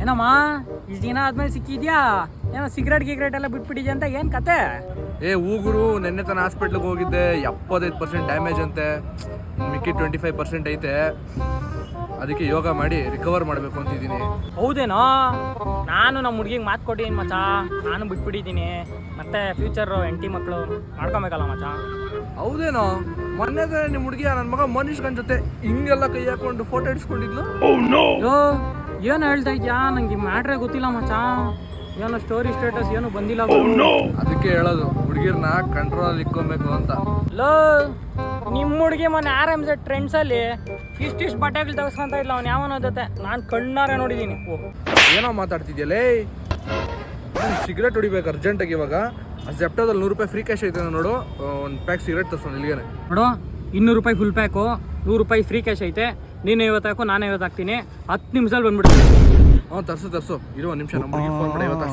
ಏನಮ್ಮ ಇಷ್ಟು ದಿನ ಆದ್ಮೇಲೆ ಸಿಕ್ಕಿದ್ಯಾ? ಏನೋ ಸಿಗರೇಟ್ ಎಲ್ಲ ಬಿಟ್ಬಿಟ್ಟಿದ್ಯಾ ಅಂತ ಏನು ಕತೆ? ಹೂಗುರು ನೆನ್ನೆ ತನ ಹಾಸ್ಪಿಟ್ಲಿಗೆ ಹೋಗಿದ್ದೆ. 75% ಡ್ಯಾಮೇಜ್ ಅಂತೆ, ಮಿಕ್ಕಿ 25% ಐತೆ. ಅದಕ್ಕೆ ಯೋಗ ಮಾಡಿ ರಿಕವರ್ ಮಾಡಬೇಕು ಅಂತಿದ್ದೀನಿ. ಹೌದೇನೋ? ನಾನು ನಮ್ಮ ಹುಡುಗಿಗೆ ಮಾತು ಕೊಟ್ಟಿದ್ದೀನಿ ಮಚ್ಚ, ನಾನು ಬಿಟ್ಬಿಟ್ಟಿದ್ದೀನಿ. ಮತ್ತೆ ಫ್ಯೂಚರು ಹೆಂಡತಿ ಮಕ್ಕಳು ಮಾಡ್ಕೊಬೇಕಲ್ಲ ಮಚ್ಚ. ಹೌದೇನೋ? ಮೊನ್ನೆ ನಿಮ್ಮ ಹುಡುಗಿ ನನ್ನ ಮಗ ಮನೀಶ್ ಗನ್ ಜೊತೆ ಹಿಂಗೆಲ್ಲ ಕೈ ಹಾಕೊಂಡು ಫೋಟೋ ಇಡ್ಸ್ಕೊಂಡಿದ್ಲು. ಯೋ ಏನು ಹೇಳ್ತಾ ಇದ್ಯಾ? ನಂಗೆ ಮ್ಯಾಟ್ರೇ ಗೊತ್ತಿಲ್ಲ ಮಚ್ಚ. ಏನೋ ಸ್ಟೋರಿ ಸ್ಟೇಟಸ್ ಏನು ಬಂದಿಲ್ಲ. ಅದಕ್ಕೆ ಹೇಳೋದು ಹುಡುಗಿರ್ನ ಕಂಟ್ರೋಲ್ ಇಕ್ಕೊಬೇಕು ಅಂತ. ಲೋ ನಿಮ್ಮ ಹುಡುಗಿ ಮೊನ್ನೆ RMZ ಟ್ರೆಂಡ್ಸಲ್ಲಿ ಇಷ್ಟಿಷ್ಟು ಬಟ್ಟೆಗಳು ತೆಗೆಸ್ಕೊಂತ ಇಲ್ಲ ಅವ್ನು ಯಾವನೋ ಜೊತೆ. ನಾನು ಕಣ್ಣಾರೆ ನೋಡಿದ್ದೀನಿ. ಏನೋ ಮಾತಾಡ್ತಿದ್ಯಲ್ಲೇ? ಸಿಗರೇಟ್ ಹೊಡಿಬೇಕು ಅರ್ಜೆಂಟಾಗಿ. ಇವಾಗ ಜೆಪ್ಟೋದಲ್ಲಿ 100 ರೂಪಾಯಿ ಫ್ರೀ ಕ್ಯಾಶ್ ಐತೆ ನೋಡು, ಒಂದು ಪ್ಯಾಕ್ ಸಿಗರೇಟ್ ತರ್ಸೋಣ ಇಲ್ಲಿಗೆ ನೋಡು. 200 ರೂಪಾಯಿ ಫುಲ್ ಪ್ಯಾಕು, 100 ರೂಪಾಯಿ ಫ್ರೀ ಕ್ಯಾಶ್ ಐತೆ. ನೀನು 50 ಹಾಕು, ನಾನು 50 ಹಾಕ್ತೀನಿ. 10 ನಿಮಿಷದಲ್ಲಿ ಬಂದ್ಬಿಡ್ತೀನಿ. ತರ್ಸು ಇರೋ ಒಂದು ನಿಮಿಷ. ನಮ್ಮ ಫೋನ್ ಮಾಡಿ 50